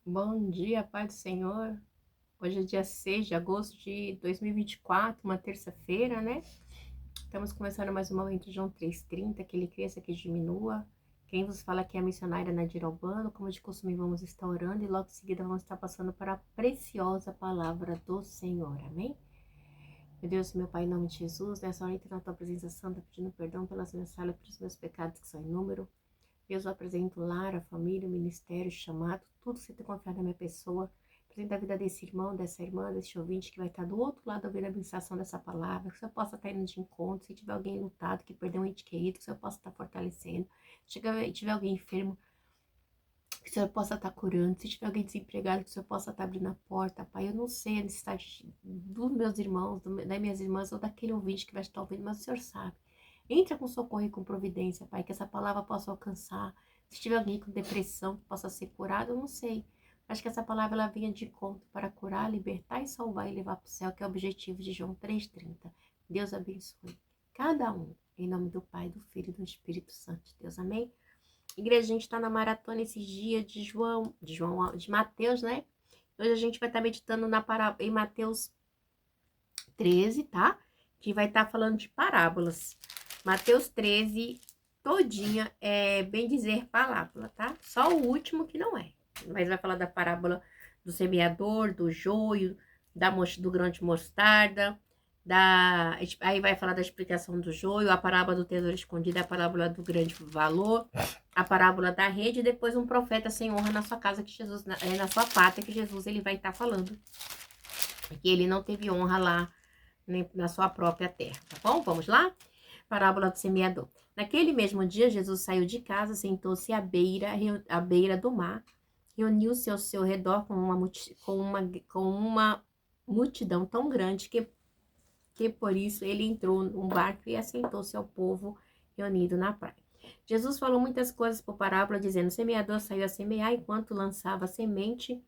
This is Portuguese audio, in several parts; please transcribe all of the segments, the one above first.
Bom dia, Pai do Senhor. Hoje é dia 6 de agosto de 2024, uma terça-feira, né? Estamos começando mais uma leitura de João 3,30, que ele cresça, que diminua. Quem vos fala aqui é a missionária Nadir Albano. Como de costume, vamos estar orando e logo em seguida vamos estar passando para a preciosa palavra do Senhor. Amém? Meu Deus, meu Pai, em nome de Jesus, nessa hora entra na tua presença santa, pedindo perdão pelas minhas falhas, pelos meus pecados que são em número. Deus, eu apresento o lar, a família, o ministério, o chamado, tudo que você tem confiado na minha pessoa. Apresento a vida desse irmão, dessa irmã, desse ouvinte que vai estar do outro lado ouvindo a ministração dessa palavra, que o Senhor possa estar indo de encontro. Se tiver alguém lutado, que perdeu um ente querido, que o Senhor possa estar fortalecendo. Se tiver alguém enfermo, que o Senhor possa estar curando. Se tiver alguém desempregado, que o Senhor possa estar abrindo a porta, Pai. Eu não sei a necessidade dos meus irmãos, das minhas irmãs ou daquele ouvinte que vai estar ouvindo, mas o Senhor sabe. Entra com socorro e com providência, Pai, que essa palavra possa alcançar. Se tiver alguém com depressão que possa ser curado, eu não sei. Acho que essa palavra ela venha de conta para curar, libertar e salvar e levar para o céu, que é o objetivo de João 3,30. Deus abençoe cada um, em nome do Pai, do Filho e do Espírito Santo de Deus. Amém? Igreja, a gente está na maratona esses dias de Mateus, né? Hoje a gente vai estar meditando em Mateus 13, tá? Que vai estar falando de parábolas. Mateus 13, todinha é bem dizer parábola, tá? Só o último que não é. Mas vai falar da parábola do semeador, do joio, do grão de mostarda, aí vai falar da explicação do joio, a parábola do tesouro escondido, a parábola do grande valor, a parábola da rede, e depois um profeta sem honra na sua casa, que Jesus, na sua pátria, que Jesus ele vai estar falando. Que ele não teve honra lá na sua própria terra, tá bom? Vamos lá? Parábola do semeador. Naquele mesmo dia, Jesus saiu de casa, sentou-se à beira do mar, reuniu-se ao seu redor com uma multidão tão grande que por isso ele entrou num barco e assentou-se ao povo reunido na praia. Jesus falou muitas coisas por parábola, dizendo: o semeador saiu a semear, enquanto lançava a semente,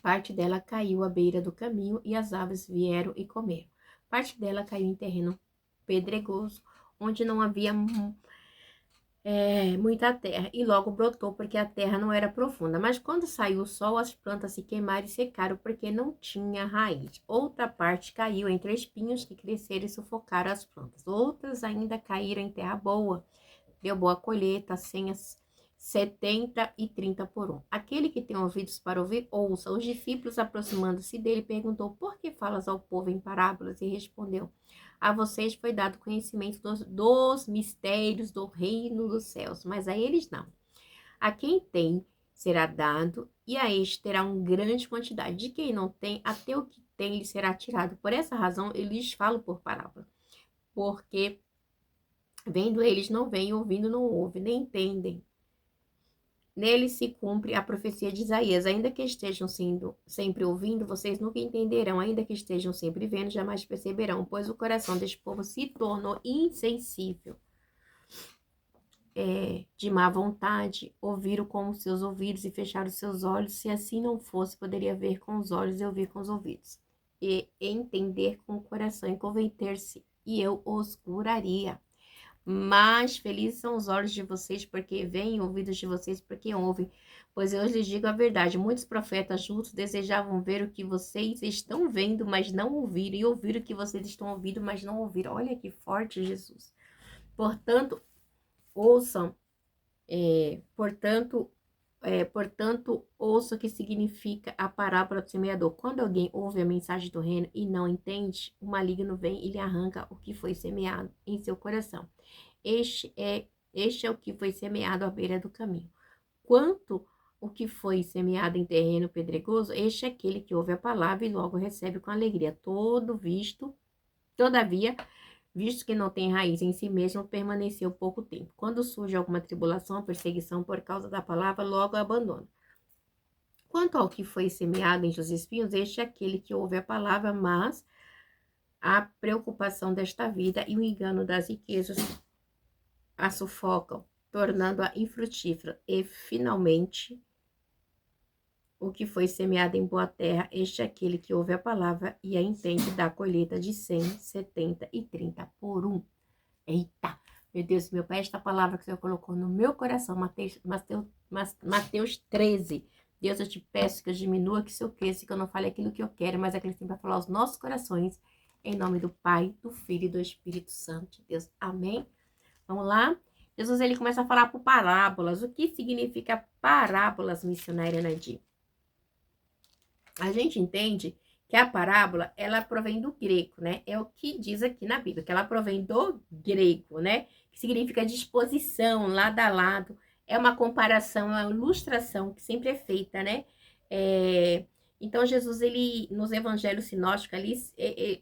parte dela caiu à beira do caminho e as aves vieram e comeram. Parte dela caiu em terreno pedregoso, onde não havia muita terra, e logo brotou, porque a terra não era profunda. Mas quando saiu o sol, as plantas se queimaram e secaram, porque não tinha raiz. Outra parte caiu entre espinhos que cresceram e sufocaram as plantas. Outras ainda caíram em terra boa, deu boa colheita, 70 e 30 por um. Aquele que tem ouvidos para ouvir, ouça. Os discípulos, aproximando-se dele, perguntou: por que falas ao povo em parábolas? E respondeu: a vocês foi dado conhecimento dos mistérios do reino dos céus, mas a eles não. A quem tem será dado, e a este terá uma grande quantidade. De quem não tem, até o que tem lhe será tirado. Por essa razão, eu lhes falo por parábola, porque vendo eles não veem, ouvindo não ouvem, nem entendem. Nele se cumpre a profecia de Isaías: ainda que estejam sendo sempre ouvindo, vocês nunca entenderão; ainda que estejam sempre vendo, jamais perceberão, pois o coração deste povo se tornou insensível. De má vontade, ouviram com os seus ouvidos e fecharam os seus olhos. Se assim não fosse, poderia ver com os olhos e ouvir com os ouvidos, e entender com o coração e converter-se, e eu os curaria. Mas felizes são os olhos de vocês, porque veem, ouvidos de vocês, porque ouvem. Pois eu lhes digo a verdade: muitos profetas justos desejavam ver o que vocês estão vendo, mas não ouviram, e ouvir o que vocês estão ouvindo, mas não ouviram. Olha que forte, Jesus. Portanto, ouçam, ouça o que significa a parábola do semeador. Quando alguém ouve a mensagem do reino e não entende, o maligno vem e lhe arranca o que foi semeado em seu coração. Este é o que foi semeado à beira do caminho. Quanto o que foi semeado em terreno pedregoso, este é aquele que ouve a palavra e logo recebe com alegria. Todavia, visto que não tem raiz em si mesmo, permaneceu pouco tempo. Quando surge alguma tribulação ou perseguição por causa da palavra, logo a abandona. Quanto ao que foi semeado entre os espinhos, este é aquele que ouve a palavra, mas a preocupação desta vida e o engano das riquezas a sufocam, tornando-a infrutífera. E, finalmente, o que foi semeado em boa terra, este é aquele que ouve a palavra e a entende, da colheita de 100, 70 e 30 por um. Eita! Meu Deus, meu Pai, esta palavra que o Senhor colocou no meu coração, Mateus 13, Deus, eu te peço que eu diminua, que se eu cresça, que eu não fale aquilo que eu quero, mas aquilo que tem para falar aos nossos corações, em nome do Pai, do Filho e do Espírito Santo de Deus. Amém? Vamos lá? Jesus, ele começa a falar por parábolas. O que significa parábolas, missionária Nadir? A gente entende que a parábola, ela provém do grego, né? É o que diz aqui na Bíblia, que ela provém do grego, né? Que significa disposição, lado a lado. É uma comparação, é uma ilustração que sempre é feita, né? Então, Jesus, ele, nos evangelhos sinóticos ali,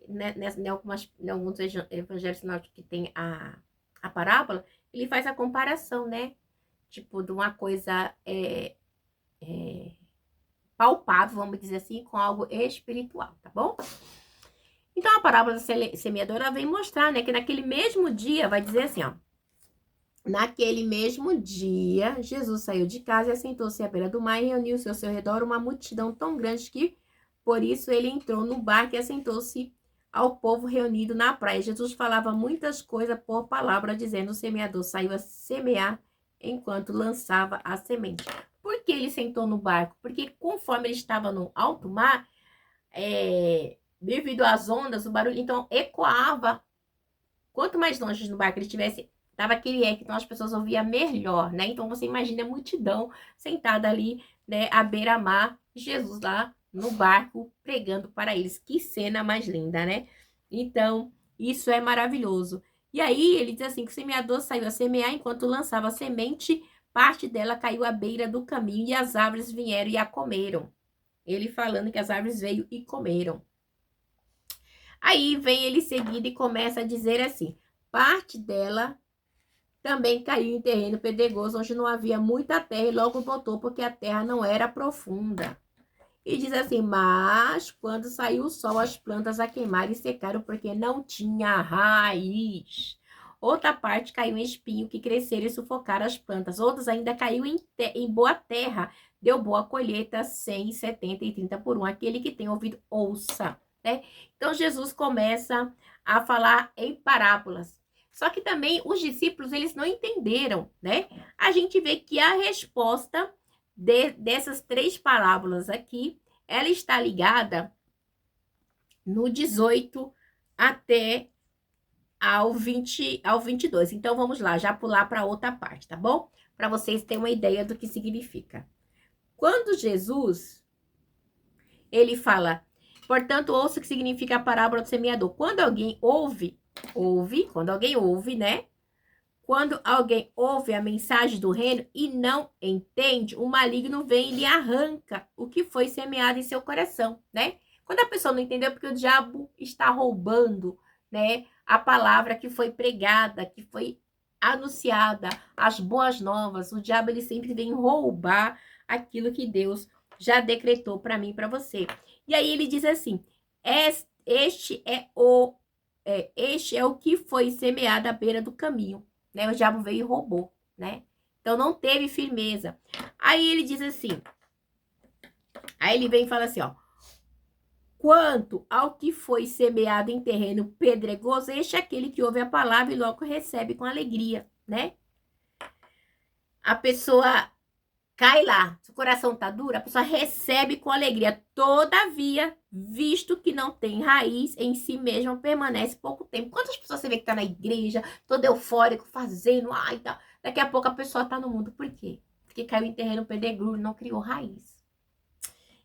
né, em alguns evangelhos sinóticos que tem a parábola, ele faz a comparação, né? Tipo, de uma coisa palpável, vamos dizer assim, com algo espiritual, tá bom? Então, a parábola da semeadora vem mostrar, né, que naquele mesmo dia, vai dizer assim, ó, naquele mesmo dia, Jesus saiu de casa e assentou-se à beira do mar e reuniu-se ao seu redor uma multidão tão grande que, por isso, ele entrou no barco e assentou-se ao povo reunido na praia. Jesus falava muitas coisas por palavra, dizendo: o semeador saiu a semear enquanto lançava a semente. Por que ele sentou no barco? Porque conforme ele estava no alto mar, devido às ondas, o barulho, então, ecoava. Quanto mais longe no barco ele estivesse, tava aquele eco, então as pessoas ouviam melhor, né? Então, você imagina a multidão sentada ali, né, à beira-mar, Jesus lá no barco, pregando para eles. Que cena mais linda, né? Então, isso é maravilhoso. E aí, ele diz assim, que o semeador saiu a semear, enquanto lançava a semente, parte dela caiu à beira do caminho, e as árvores vieram e a comeram. Ele falando que as árvores veio e comeram. Aí vem ele seguido e começa a dizer assim, parte dela também caiu em terreno pedregoso, onde não havia muita terra, e logo botou, porque a terra não era profunda. E diz assim, mas quando saiu o sol, as plantas a queimaram e secaram, porque não tinha raiz. Outra parte caiu em espinho, que cresceram e sufocaram as plantas. Outras ainda caiu em boa terra, deu boa colheita, 100, 70 e 30 por um. Aquele que tem ouvido, ouça. Né? Então, Jesus começa a falar em parábolas. Só que também os discípulos, eles não entenderam, né? A gente vê que a resposta dessas 3 parábolas aqui, ela está ligada no 18 até ao 22. Então, vamos lá, já pular para outra parte, tá bom? Para vocês terem uma ideia do que significa. Quando Jesus, ele fala, portanto, ouça o que significa a parábola do semeador. Quando alguém ouve, né? Quando alguém ouve a mensagem do reino e não entende, o maligno vem e lhe arranca o que foi semeado em seu coração, né? Quando a pessoa não entendeu, é porque o diabo está roubando, né? A palavra que foi pregada, que foi anunciada, as boas novas. O diabo, ele sempre vem roubar aquilo que Deus já decretou para mim e para você. E aí ele diz assim, este é o que foi semeado à beira do caminho. Né? O diabo veio e roubou, né? Então não teve firmeza. Aí ele diz assim, aí ele vem e fala assim, ó, quanto ao que foi semeado em terreno pedregoso, este é aquele que ouve a palavra e logo recebe com alegria, né? A pessoa cai lá, se o coração tá duro, a pessoa recebe com alegria. Todavia, visto que não tem raiz em si mesma, permanece pouco tempo. Quantas pessoas você vê que tá na igreja, todo eufórico, fazendo, ai, tá. Daqui a pouco a pessoa tá no mundo. Por quê? Porque caiu em terreno pedregoso e não criou raiz.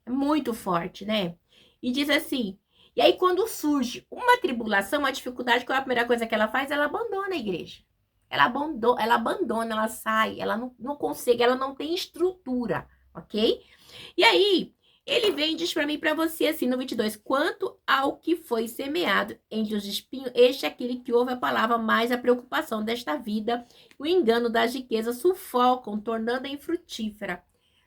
É muito forte, né? E diz assim, e aí quando surge uma tribulação, uma dificuldade, qual é a primeira coisa que ela faz? Ela abandona a igreja. Ela abandona, ela sai, ela não consegue, ela não tem estrutura, ok? E aí, ele vem e diz para mim e para você, assim, no 22, quanto ao que foi semeado entre os espinhos, este é aquele que ouve a palavra, mais a preocupação desta vida, o engano das riquezas sufocam, tornando-a infrutífera,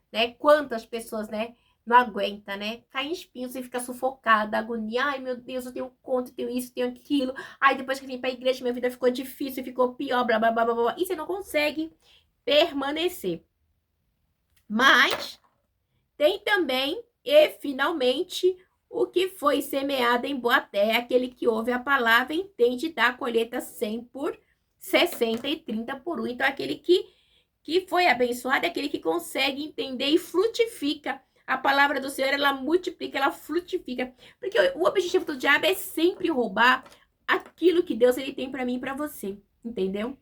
né? Quantas pessoas, né? Não aguenta, né? Cai em espinho, você fica sufocada, agonia. Ai, meu Deus, eu tenho conta, eu tenho isso, eu tenho aquilo. Ai, depois que vim pra igreja, minha vida ficou difícil, ficou pior, blá, blá, blá, blá, blá. E você não consegue permanecer. Mas tem também, e finalmente, o que foi semeado em boa terra, aquele que ouve a palavra e entende da colheita 100 por 60 e 30 por 1. Então, aquele que que foi abençoado é aquele que consegue entender e frutifica. A palavra do Senhor, ela multiplica, ela frutifica. Porque o objetivo do diabo é sempre roubar aquilo que Deus ele tem para mim e para você. Entendeu?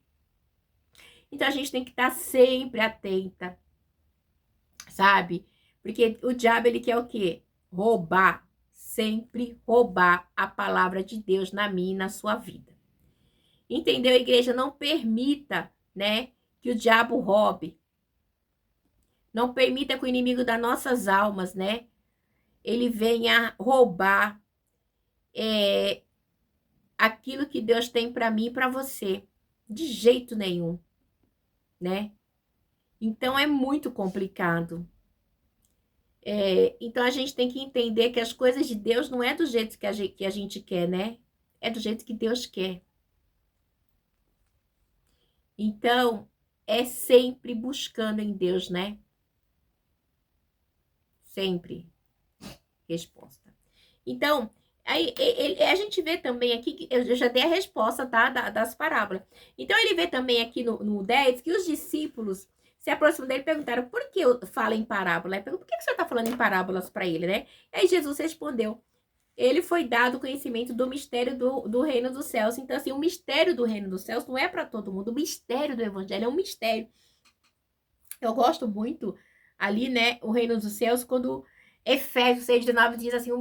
Então a gente tem que estar sempre atenta, sabe? Porque o diabo ele quer o quê? Roubar, sempre roubar a palavra de Deus na minha e na sua vida. Entendeu, igreja? Não permita, né, que o diabo roube. Não permita que o inimigo das nossas almas, né, ele venha roubar aquilo que Deus tem para mim e para você. De jeito nenhum, né? Então é muito complicado. Então a gente tem que entender que as coisas de Deus não é do jeito que a gente quer, né? É do jeito que Deus quer. Então, é sempre buscando em Deus, né? Sempre resposta. Então, aí a gente vê também aqui, que eu já dei a resposta, tá? Das parábolas. Então, ele vê também aqui no 10 que os discípulos se aproximam dele e perguntaram por que eu falo em parábola? Por que o senhor está falando em parábolas para ele, né? Aí Jesus respondeu, ele foi dado o conhecimento do mistério do reino dos céus. Então, assim, o mistério do reino dos céus não é para todo mundo. O mistério do evangelho é um mistério. Eu gosto muito ali, né, o reino dos céus, quando Efésios 6:19 diz assim,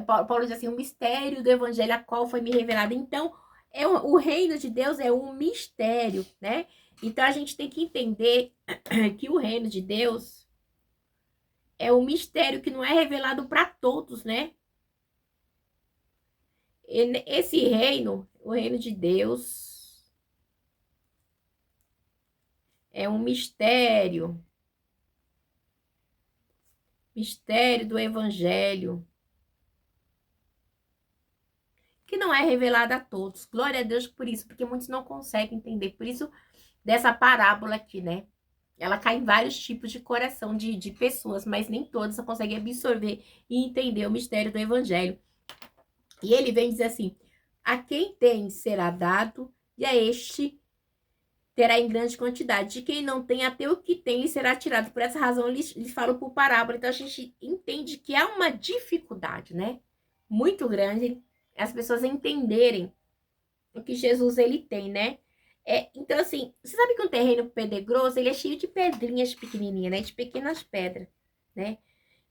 Paulo diz assim, o mistério do evangelho a qual foi me revelado. Então, o reino de Deus é um mistério, né? Então, a gente tem que entender que o reino de Deus é um mistério que não é revelado para todos, né? Esse reino, o reino de Deus, é um mistério do evangelho, que não é revelado a todos. Glória a Deus por isso, porque muitos não conseguem entender. Por isso, dessa parábola aqui, né? Ela cai em vários tipos de coração de pessoas, mas nem todas conseguem absorver e entender o mistério do evangelho. E ele vem dizer assim, a quem tem será dado, e a este terá em grande quantidade. De quem não tem, até o que tem lhe será tirado. Por essa razão, eles falam por parábola. Então, a gente entende que há uma dificuldade, né? Muito grande, as pessoas entenderem o que Jesus, ele tem, né? Então, assim, você sabe que um terreno pedregoso, ele é cheio de pedrinhas pequenininhas, né? De pequenas pedras, né?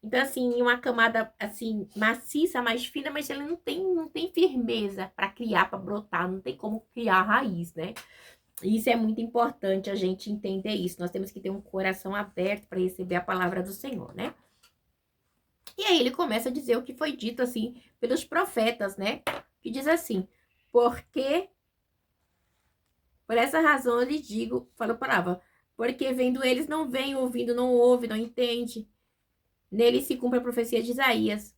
Então, assim, uma camada, assim, maciça, mais fina, mas ela não tem firmeza para criar, para brotar, não tem como criar raiz, né? Isso é muito importante a gente entender isso. Nós temos que ter um coração aberto para receber a palavra do Senhor, né? E aí ele começa a dizer o que foi dito, assim, pelos profetas, né? Que diz assim, porque, por essa razão eu lhe digo, fala a palavra, porque vendo eles não veem, ouvindo não ouve, não entende. Nele se cumpre a profecia de Isaías,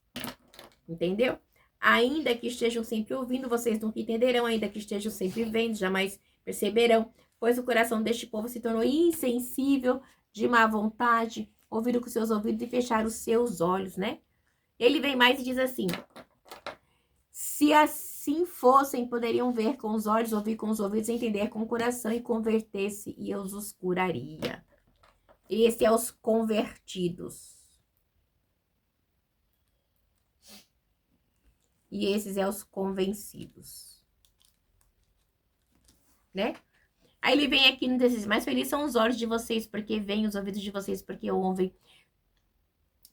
entendeu? Ainda que estejam sempre ouvindo, vocês nunca entenderão, ainda que estejam sempre vendo, jamais perceberão, pois o coração deste povo se tornou insensível, de má vontade, ouviram com seus ouvidos e fecharam os seus olhos, né? Ele vem mais e diz assim, se assim fossem, poderiam ver com os olhos, ouvir com os ouvidos, entender com o coração e converter-se, e eu os curaria. Esse é os convertidos. E esses é os convencidos. Né? Aí ele vem aqui no desses, mais felizes são os olhos de vocês, porque veem, os ouvidos de vocês, porque ouvem.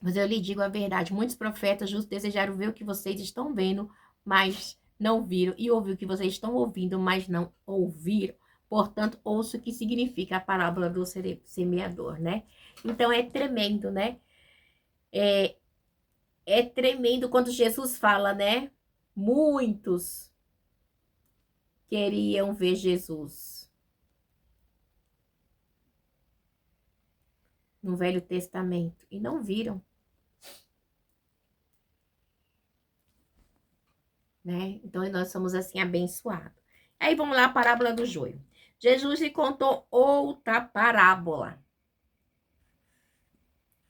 Mas eu lhe digo a verdade, muitos profetas justos desejaram ver o que vocês estão vendo, mas não viram, e ouvir o que vocês estão ouvindo, mas não ouviram. Portanto, ouça o que significa a parábola do semeador, né? Então, é tremendo, né? É tremendo quando Jesus fala, né? Muitos queriam ver Jesus no Velho Testamento e não viram, né? Então, nós somos assim abençoados. Aí, vamos lá, a parábola do joio. Jesus lhe contou outra parábola,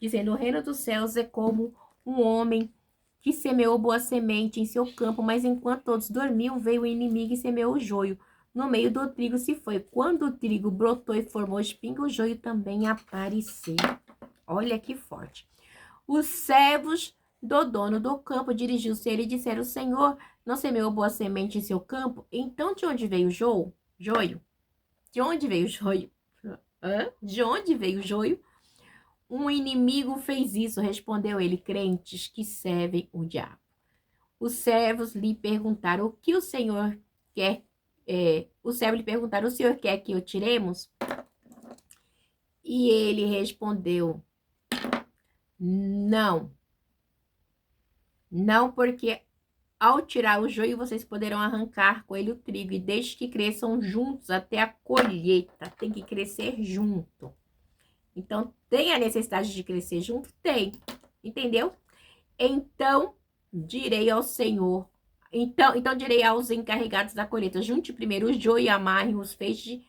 dizendo, o reino dos céus é como um homem que semeou boa semente em seu campo, mas enquanto todos dormiam, veio o inimigo e semeou o joio no meio do trigo se foi. Quando o trigo brotou e formou espinho, o joio também apareceu. Olha que forte. Os servos do dono do campo dirigiu-se a ele e disseram: o Senhor não semeou boa semente em seu campo? Então de onde veio o joio? De onde veio o joio? Hã? De onde veio o joio? Um inimigo fez isso, respondeu ele, crentes que servem o diabo. Os servos lhe perguntaram: o que o Senhor quer? Os servos lhe perguntaram: o Senhor quer que o tiremos? E ele respondeu: não. Não, porque ao tirar o joio, vocês poderão arrancar com ele o trigo, e deixe que cresçam juntos até a colheita. Tem que crescer junto. Então, tem a necessidade de crescer junto? Tem. Entendeu? Então, direi ao Senhor. Então direi aos encarregados da colheita: junte primeiro o joio e amarrem os feixes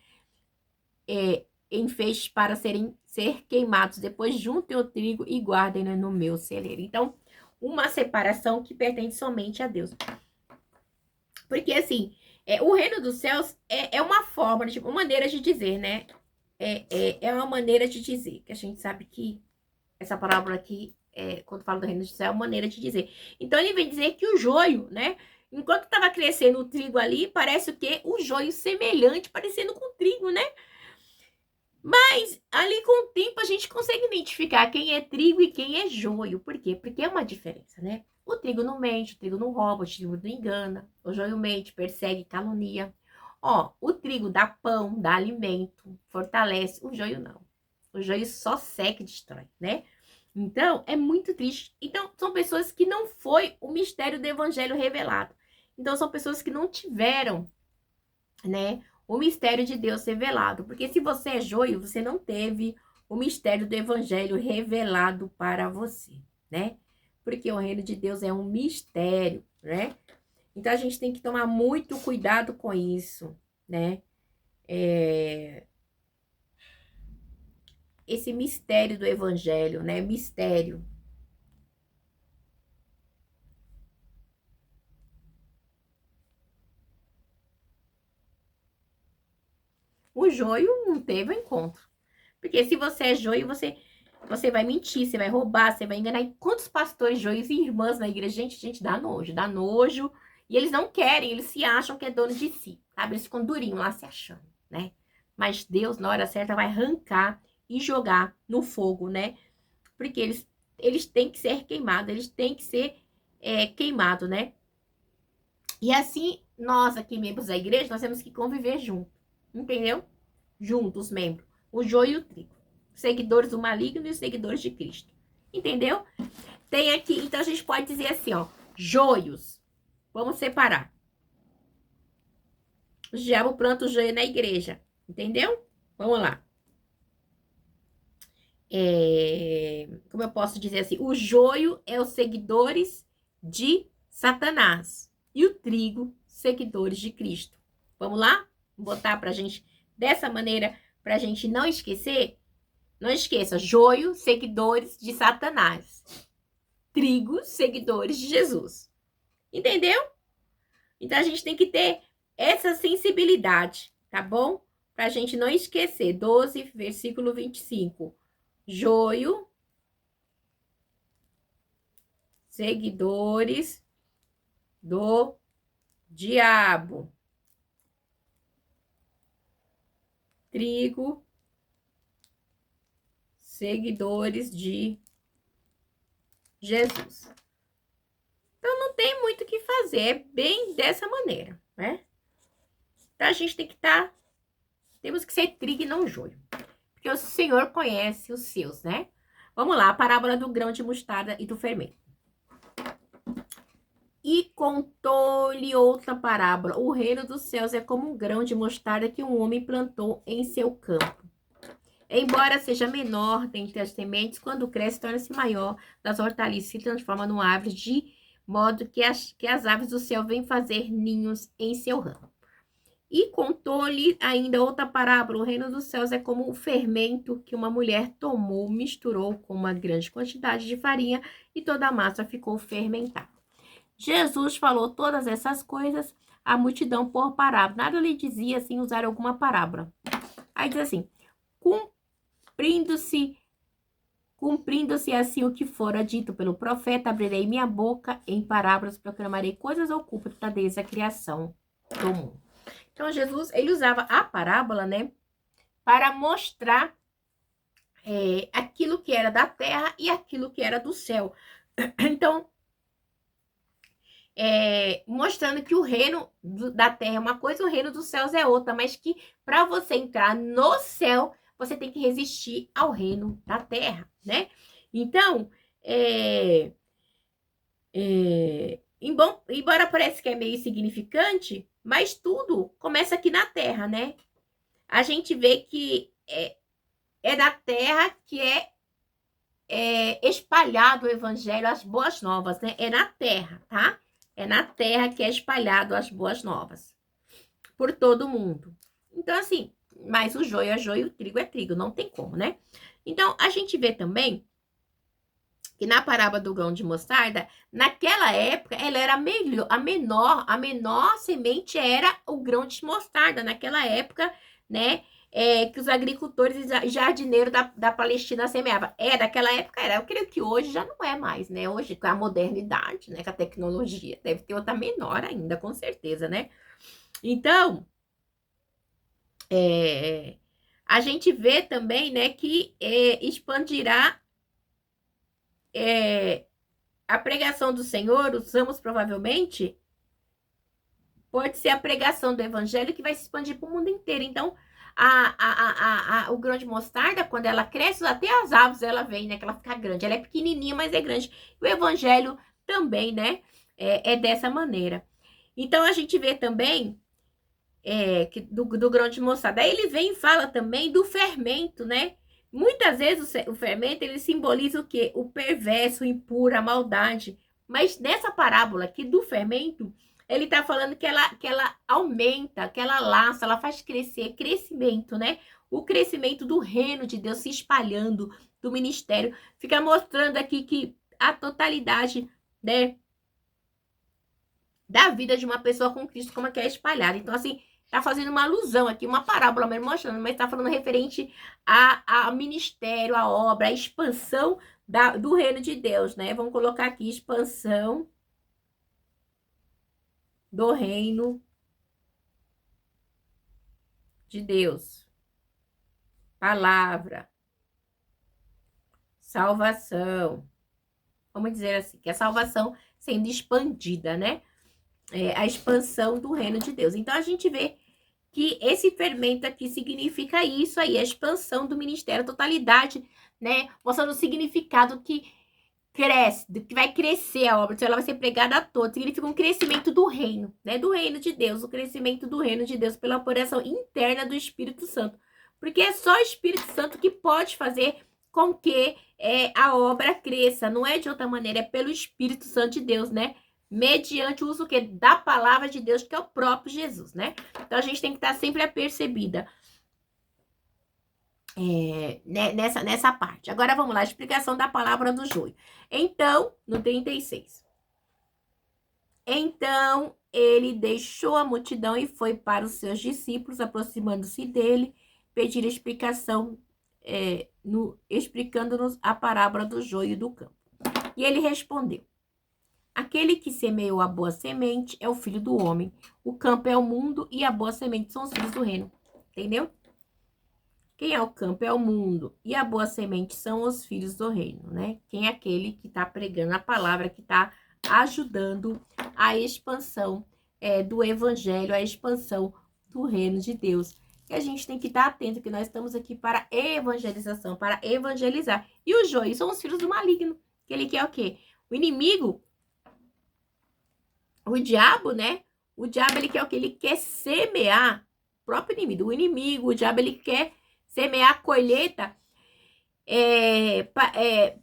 em feixes para ser queimados. Depois juntem o trigo e guardem-no no meu celeiro. Então, uma separação que pertence somente a Deus. Porque, assim, o reino dos céus é uma forma, tipo, uma maneira de dizer, né? É uma maneira de dizer, que a gente sabe que essa parábola aqui, quando fala do reino dos céus, é uma maneira de dizer. Então, ele vem dizer que o joio, né? Enquanto estava crescendo o trigo ali, parece o quê? O joio semelhante, parecendo com o trigo, né? Mas ali com o tempo a gente consegue identificar quem é trigo e quem é joio. Por quê? Porque é uma diferença, né? O trigo não mente, o trigo não rouba, o trigo não engana. O joio mente, persegue, calunia. Ó, o trigo dá pão, dá alimento, fortalece. O joio não. O joio só seca e destrói, né? Então, é muito triste. Então, são pessoas que não foi o mistério do evangelho revelado. Então, são pessoas que não tiveram, né, o mistério de Deus revelado. Porque se você é joio, você não teve o mistério do evangelho revelado para você, né? Porque o reino de Deus é um mistério, né? Então, a gente tem que tomar muito cuidado com isso, né? Esse mistério do evangelho, né? Mistério. O joio não teve encontro. Porque se você é joio, você vai mentir, você vai roubar, você vai enganar. E quantos pastores joios e irmãs na igreja? Gente, dá nojo, dá nojo. E eles não querem, eles se acham que é dono de si, sabe? Eles ficam durinhos lá se achando, né? Mas Deus, na hora certa, vai arrancar e jogar no fogo, né? Porque eles têm que ser queimados, eles têm que ser queimados, né? E assim, nós aqui, membros da igreja, nós temos que conviver junto, entendeu? Juntos, membros. O joio e o trigo. Seguidores do maligno e os seguidores de Cristo. Entendeu? Tem aqui, então a gente pode dizer assim, ó. Joios. Vamos separar. O diabo planta o joio na igreja. Entendeu? Vamos lá. Como eu posso dizer assim? O joio é os seguidores de Satanás. E o trigo, seguidores de Cristo. Vamos lá? Vou botar pra gente dessa maneira, pra gente não esquecer. Não esqueça, joio, seguidores de Satanás. Trigo, seguidores de Jesus. Entendeu? Então, a gente tem que ter essa sensibilidade, tá bom? Pra gente não esquecer. 12, versículo 25. Joio, seguidores do diabo. Trigo, seguidores de Jesus. Então, não tem muito o que fazer, é bem dessa maneira, né? Então, a gente tem que temos que ser trigo e não joio. Porque o Senhor conhece os seus, né? Vamos lá, a parábola do grão de mostarda e do fermento. E contou-lhe outra parábola. O reino dos céus é como um grão de mostarda que um homem plantou em seu campo. Embora seja menor dentre as sementes, quando cresce, torna-se maior das hortaliças, se transforma numa árvore, de modo que as aves do céu vêm fazer ninhos em seu ramo. E contou-lhe ainda outra parábola. O reino dos céus é como o fermento que uma mulher tomou, misturou com uma grande quantidade de farinha e toda a massa ficou fermentada. Jesus falou todas essas coisas a multidão por parábola. Nada lhe dizia, assim, usar alguma parábola. Aí diz assim, cumprindo-se assim o que fora dito pelo profeta, abrirei minha boca em parábolas, proclamarei coisas ocultas desde a criação do mundo. Então, Jesus, ele usava a parábola, né, para mostrar aquilo que era da terra e aquilo que era do céu. Então, mostrando que o reino da terra é uma coisa, o reino dos céus é outra, mas que para você entrar no céu, você tem que resistir ao reino da terra, né? Então, embora pareça que é meio insignificante, mas tudo começa aqui na terra, né? A gente vê que é da terra que é espalhado o evangelho, as boas novas, né? É na terra, tá? É na terra que é espalhado as boas novas. Por todo mundo. Então, assim, mas o joio é joio, o trigo é trigo, não tem como, né? Então, a gente vê também que na parábola do grão de mostarda, naquela época, ela era a menor semente era o grão de mostarda. Naquela época, né? Que os agricultores e jardineiros da Palestina semeavam. Daquela época era. Eu creio que hoje já não é mais, né? Hoje, com a modernidade, né? Com a tecnologia, deve ter outra menor ainda, com certeza, né? Então, a gente vê também, né, que expandirá a pregação do Senhor, usamos provavelmente, pode ser a pregação do evangelho que vai se expandir para o mundo inteiro. Então, o grão de mostarda, quando ela cresce, até as aves ela vem, né? Que ela fica grande. Ela é pequenininha, mas é grande. O evangelho também, né? É dessa maneira. Então, a gente vê também do grão de mostarda. Aí ele vem e fala também do fermento, né? Muitas vezes o fermento, ele simboliza o quê? O perverso, o impuro, a maldade. Mas nessa parábola aqui do fermento, ele tá falando que ela aumenta, que ela laça, ela faz crescer, crescimento, né? O crescimento do reino de Deus se espalhando, do ministério. Fica mostrando aqui que a totalidade, né, da vida de uma pessoa com Cristo, como é que é espalhada. Então, assim, tá fazendo uma alusão aqui, uma parábola mesmo mostrando, mas tá falando referente ao ministério, à obra, à expansão do reino de Deus, né? Vamos colocar aqui, expansão do reino de Deus. Palavra. Salvação. Vamos dizer assim, que a salvação sendo expandida, né? A expansão do reino de Deus. Então, a gente vê que esse fermento aqui significa isso aí, a expansão do ministério, a totalidade, né? Mostrando o significado que cresce, que vai crescer a obra, então ela vai ser pregada a todos. Significa um crescimento do reino, né? Do reino de Deus, o crescimento do reino de Deus pela operação interna do Espírito Santo. Porque é só o Espírito Santo que pode fazer com que a obra cresça. Não é de outra maneira, é pelo Espírito Santo de Deus, né? Mediante o uso da palavra de Deus, que é o próprio Jesus, né? Então, a gente tem que estar sempre apercebida nessa parte. Agora, vamos lá, a explicação da palavra do joio. Então, no 36. Então, ele deixou a multidão e foi para os seus discípulos, aproximando-se dele, pedir explicação, explicando-nos a parábola do joio do campo. E ele respondeu: aquele que semeou a boa semente é o filho do homem. O campo é o mundo e a boa semente são os filhos do reino. Entendeu? Quem é o campo é o mundo e a boa semente são os filhos do reino, né? Quem é aquele que está pregando a palavra, que está ajudando a expansão do evangelho, a expansão do reino de Deus. E a gente tem que estar atento que nós estamos aqui para evangelização, para evangelizar. E os joios são os filhos do maligno, que ele quer o quê? O inimigo, o diabo, né? O diabo, ele quer o quê? Ele quer semear o próprio inimigo. O inimigo, o diabo, ele quer semear a colheita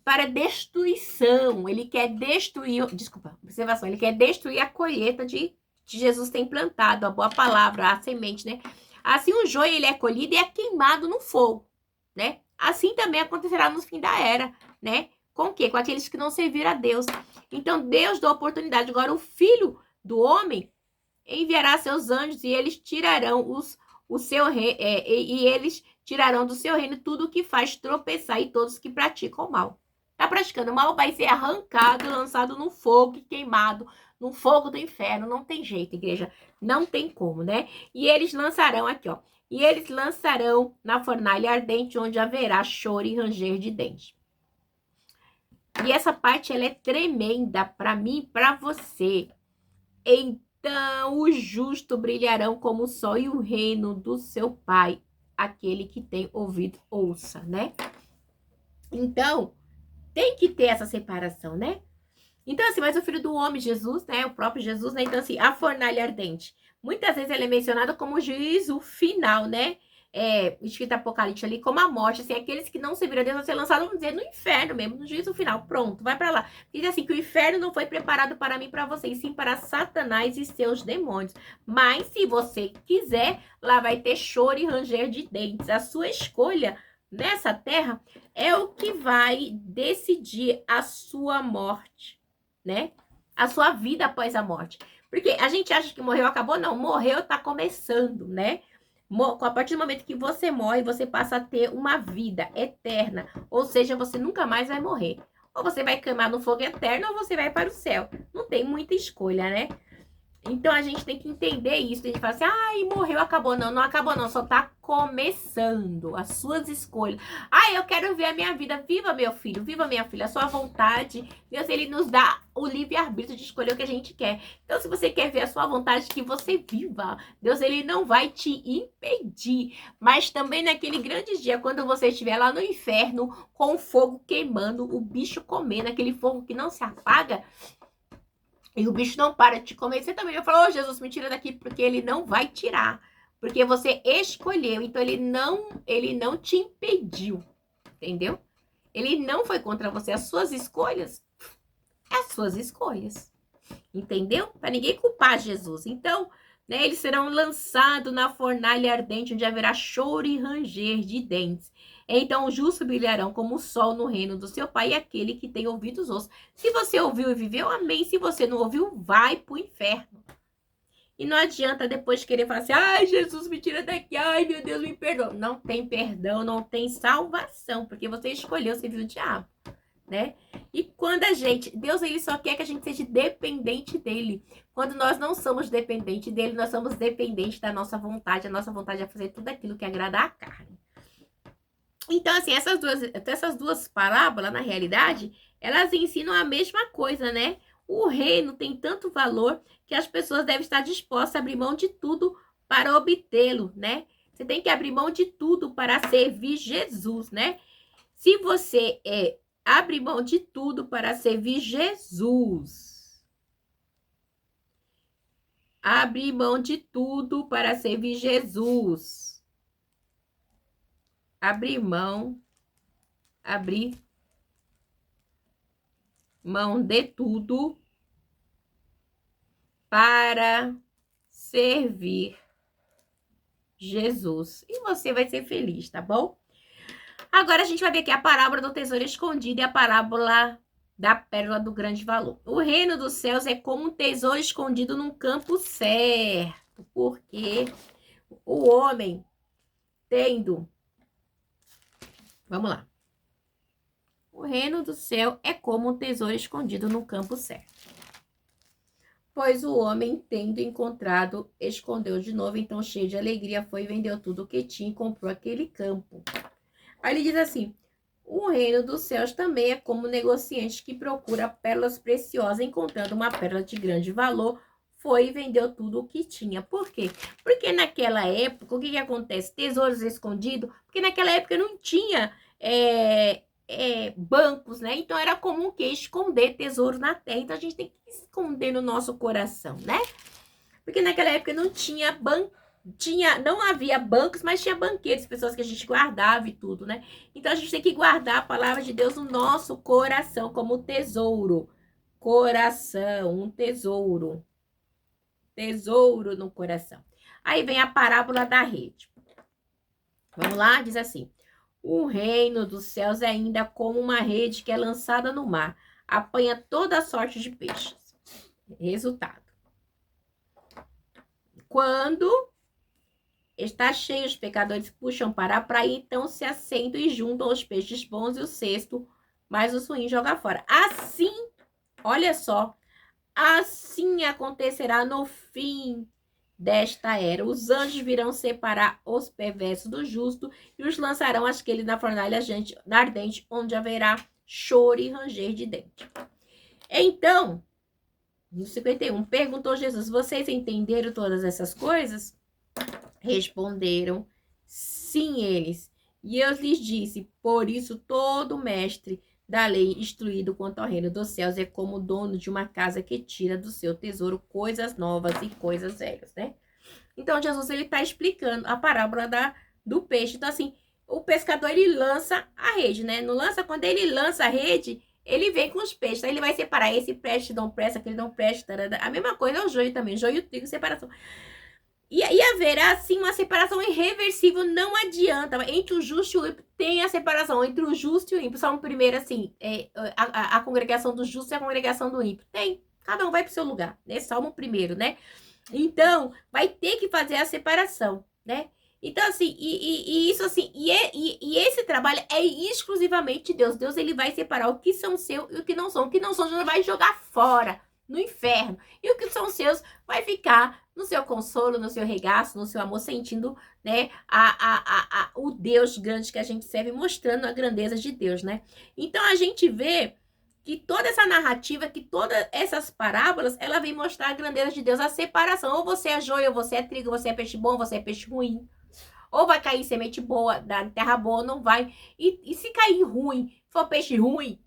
para destruição. Ele quer destruir, observação, ele quer destruir a colheita que Jesus tem plantado, a boa palavra, a semente, né? Assim o joio, ele é colhido e é queimado no fogo, né? Assim também acontecerá no fim da era, né? Com o quê? Com aqueles que não serviram a Deus. Então, Deus dá oportunidade. Agora, o filho do homem, enviará seus anjos e eles tirarão o seu e eles tirarão do seu reino tudo o que faz tropeçar e todos que praticam mal. Tá praticando mal, vai ser arrancado e lançado no fogo e queimado, no fogo do inferno. Não tem jeito, igreja. Não tem como, né? E eles lançarão aqui, ó. E eles lançarão na fornalha ardente, onde haverá choro e ranger de dentes. E essa parte, ela é tremenda para mim e para você. Então, os justos brilharão como o sol e o reino do seu Pai. Aquele que tem ouvido, ouça, né? Então, tem que ter essa separação, né? Então, assim, mas o filho do homem, Jesus, né? O próprio Jesus, né? Então, assim, a fornalha ardente. Muitas vezes ele é mencionado como o juízo final, né? Escrito Apocalipse ali, como a morte. Assim, aqueles que não serviram a Deus vão ser lançados, vamos dizer, no inferno mesmo, no juízo final. Pronto, vai pra lá. Diz assim, que o inferno não foi preparado para mim e para vocês, sim para Satanás e seus demônios. Mas, se você quiser, lá vai ter choro e ranger de dentes. A sua escolha nessa terra é o que vai decidir a sua morte, né? A sua vida após a morte. Porque a gente acha que morreu, acabou. Não, morreu, tá começando, né? A partir do momento que você morre, você passa a ter uma vida eterna. Ou seja, você nunca mais vai morrer. Ou você vai queimar no fogo eterno, ou você vai para o céu. Não tem muita escolha, né? Então, a gente tem que entender isso. A gente fala assim, ai, morreu, acabou. Não, não acabou não, só tá começando. As suas escolhas. Ai, eu quero ver a minha vida. Viva, meu filho, viva, minha filha, a sua vontade. Deus, ele nos dá o livre-arbítrio de escolher o que a gente quer. Então, se você quer ver a sua vontade, que você viva. Deus, ele não vai te impedir. Mas também naquele grande dia, quando você estiver lá no inferno, com o fogo queimando, o bicho comendo, aquele fogo que não se apaga, e o bicho não para de te comer, você também vai falar, ô Jesus, me tira daqui, porque ele não vai tirar. Porque você escolheu, então ele não te impediu, entendeu? Ele não foi contra você. As suas escolhas, as suas escolhas, entendeu? Para ninguém culpar Jesus. Então, né, eles serão lançados na fornalha ardente, onde haverá choro e ranger de dentes. Então, os justos brilharão como o sol no reino do seu Pai, e aquele que tem ouvidos ouça. Se você ouviu e viveu, amém. Se você não ouviu, vai pro inferno. E não adianta depois querer falar assim, ai, Jesus, me tira daqui, ai, meu Deus, me perdoa. Não tem perdão, não tem salvação, porque você escolheu servir o diabo, né? E quando Deus, ele só quer que a gente seja dependente dele. Quando nós não somos dependentes dele, nós somos dependentes da nossa vontade. A nossa vontade é fazer tudo aquilo que agrada a carne. Então, assim, essas duas parábolas, na realidade, elas ensinam a mesma coisa, né? O reino tem tanto valor que as pessoas devem estar dispostas a abrir mão de tudo para obtê-lo, né? Você tem que abrir mão de tudo para servir Jesus, né? Se você abre mão de tudo para servir Jesus. Abre mão de tudo para servir Jesus. Abrir mão de tudo para servir Jesus. E você vai ser feliz, tá bom? Agora a gente vai ver aqui a parábola do tesouro escondido e a parábola da pérola do grande valor. O reino dos céus é como um tesouro escondido num campo certo, porque o homem tendo... Vamos lá. O reino do céu é como um tesouro escondido num campo certo. Pois o homem, tendo encontrado, escondeu de novo, então cheio de alegria, foi e vendeu tudo o que tinha e comprou aquele campo. Aí ele diz assim, o reino dos céus também é como um negociante que procura pérolas preciosas, encontrando uma pérola de grande valor, foi e vendeu tudo o que tinha. Por quê? Porque naquela época, o que acontece? Tesouros escondidos, porque naquela época não tinha bancos, né? Então era comum que esconder tesouros na terra. Então a gente tem que esconder no nosso coração, né? Porque naquela época não tinha banco. Não havia bancos, mas tinha banquetes, pessoas que a gente guardava e tudo, né? Então a gente tem que guardar a palavra de Deus no nosso coração como tesouro. Coração, um tesouro. Tesouro no coração. Aí vem a parábola da rede. Vamos lá? Diz assim. O reino dos céus é ainda como uma rede que é lançada no mar. Apanha toda sorte de peixes. Resultado. Quando está cheio, os pecadores puxam para a praia, então se assentam e juntam os peixes bons e o cesto, mas os ruins jogam fora. Assim, olha só, assim acontecerá no fim desta era. Os anjos virão separar os perversos do justo e os lançarão aqueles na fornalha ardente, onde haverá choro e ranger de dente. Então, no 51, perguntou Jesus: vocês entenderam todas essas coisas? Responderam: sim, eles. E eu lhes disse: por isso todo mestre da lei instruído quanto ao reino dos céus é como o dono de uma casa que tira do seu tesouro coisas novas e coisas velhas, né? Então, Jesus, ele está explicando a parábola do peixe. Então, assim, o pescador, ele lança a rede, né? Não lança, quando ele lança a rede, ele vem com os peixes. Aí ele vai separar esse peixe, não presta, aquele não presta. A mesma coisa é o joio também. Joio e trigo, separação. E haverá, assim, uma separação irreversível. Não adianta. Entre o justo e o ímpio, tem a separação. Entre o justo e o ímpio. São, primeiro, assim, a congregação do justo e a congregação do ímpio. Tem. Cada um vai para o seu lugar, né? Salmo primeiro, né? Então, vai ter que fazer a separação, né? Então, assim, isso assim, esse trabalho é exclusivamente de Deus. Deus, ele vai separar o que são seus e o que não são. O que não são, já vai jogar fora, no inferno. E o que são seus vai ficar no seu consolo, no seu regaço, no seu amor, sentindo, né, o Deus grande que a gente serve, mostrando a grandeza de Deus, né? Então, a gente vê que toda essa narrativa, que todas essas parábolas, ela vem mostrar a grandeza de Deus, a separação. Ou você é joio, ou você é trigo, você é peixe bom, você é peixe ruim. Ou vai cair semente boa, da terra boa, não vai. E se cair ruim, for peixe ruim,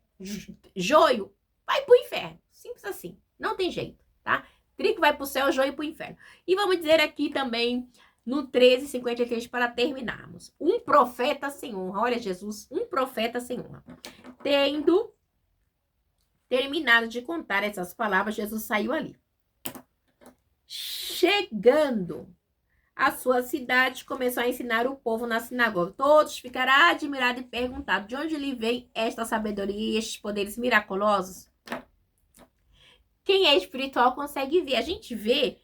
joio, vai pro inferno. Simples assim. Não tem jeito, tá? Trigo vai pro céu, joio pro inferno. E vamos dizer aqui também, no 13:53, para terminarmos. Um profeta sem honra. Olha, Jesus, um profeta sem honra. Tendo terminado de contar essas palavras, Jesus saiu ali. Chegando à sua cidade, começou a ensinar o povo na sinagoga. Todos ficaram admirados e perguntaram: de onde lhe vem esta sabedoria e estes poderes miraculosos? Quem é espiritual consegue ver. A gente vê,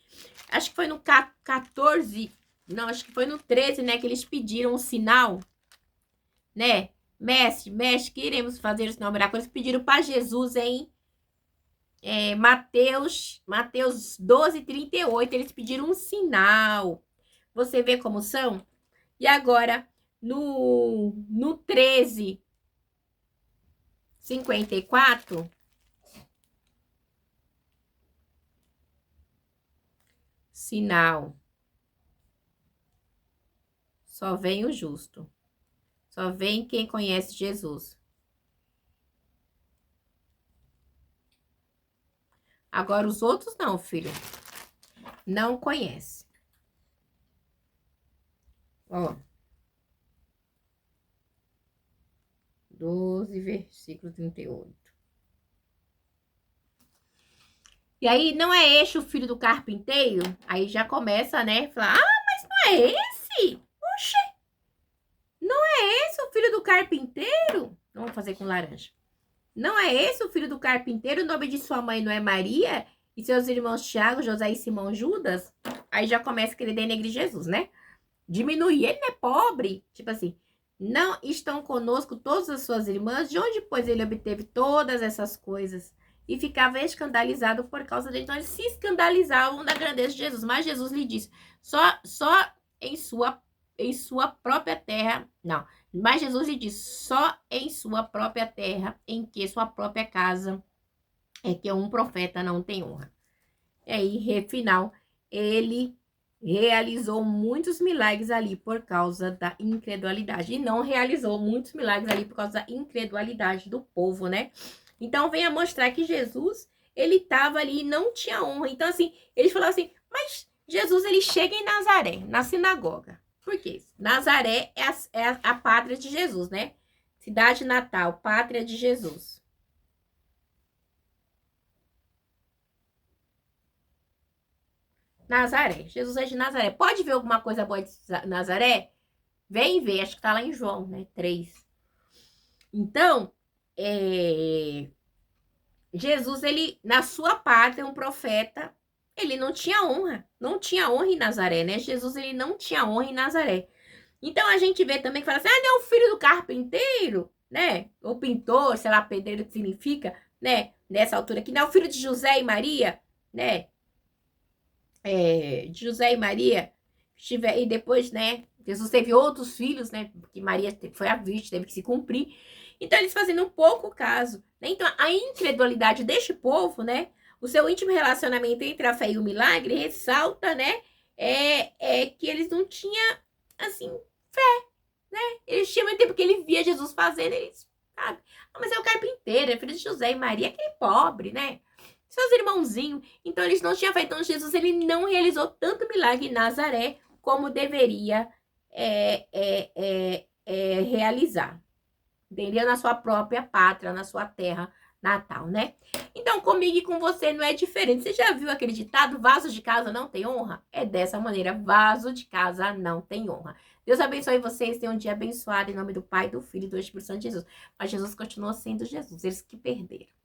acho que foi no 14, não, acho que foi no 13, né, que eles pediram um sinal, né? Mestre, que iremos fazer o sinal miraculoso. Pediram para Jesus em Mateus 12:38. Eles pediram um sinal. Você vê como são? E agora, no 13:54, sinal. Só vem o justo. Só vem quem conhece Jesus. Agora, os outros não, filho. Não conhece. Ó. 12, versículo 38. E aí, não é este o filho do carpinteiro? Aí já começa, né? Falar, mas não é esse? Oxê! Não é esse o filho do carpinteiro? Vamos fazer com laranja. Não é esse o filho do carpinteiro? O nome de sua mãe não é Maria? E seus irmãos Tiago, José e Simão Judas? Aí já começa a querer denegrir Jesus, né? Diminuir. Ele não é pobre. Tipo assim, não estão conosco todas as suas irmãs? De onde, pois, ele obteve todas essas coisas? E ficava escandalizado por causa dele. Então, eles se escandalizavam da grandeza de Jesus. Mas Jesus lhe disse, só em sua própria terra, não. Mas Jesus lhe disse, só em sua própria terra, em que sua própria casa, é que um profeta não tem honra. E aí, final, ele realizou muitos milagres ali por causa da incredulidade. E não realizou muitos milagres ali por causa da incredulidade do povo, né? Então, venha mostrar que Jesus, ele estava ali e não tinha honra. Então, assim, eles falaram assim, mas Jesus, ele chega em Nazaré, na sinagoga. Por quê? Nazaré é a pátria de Jesus, né? Cidade natal, pátria de Jesus. Nazaré. Jesus é de Nazaré. Pode ver alguma coisa boa de Nazaré? Vem ver, acho que tá lá em João, né? 3. Então, Jesus, ele, na sua pátria, é um profeta ele não tinha honra. Não tinha honra em Nazaré, né? Jesus, ele não tinha honra em Nazaré. Então, a gente vê também que fala assim, ah, não é o filho do carpinteiro, né? Ou pintor, sei lá, pedreiro que significa, né? Nessa altura aqui, não é o filho de José e Maria, né? De José e Maria, e depois, né? Jesus teve outros filhos, né? Porque Maria foi a virgem, teve que se cumprir. Então, eles fazendo um pouco caso, né? Então, a incredulidade deste povo, né? O seu íntimo relacionamento entre a fé e o milagre ressalta, né? Que eles não tinham, assim, eles tinham muito tempo que ele via Jesus fazendo, eles, sabe? Ah, mas é o carpinteiro, é filho de José e Maria, aquele pobre, né? Seus irmãozinhos. Então, eles não tinham feito. Então, Jesus, ele não realizou tanto milagre em Nazaré como deveria realizar. Entendeu? Na sua própria pátria, na sua terra natal, né? Então, comigo e com você não é diferente. Você já viu aquele ditado, vaso de casa não tem honra? É dessa maneira, vaso de casa não tem honra. Deus abençoe vocês, tenham um dia abençoado em nome do Pai, do Filho e do Espírito Santo de Jesus. Mas Jesus continua sendo Jesus, eles que perderam.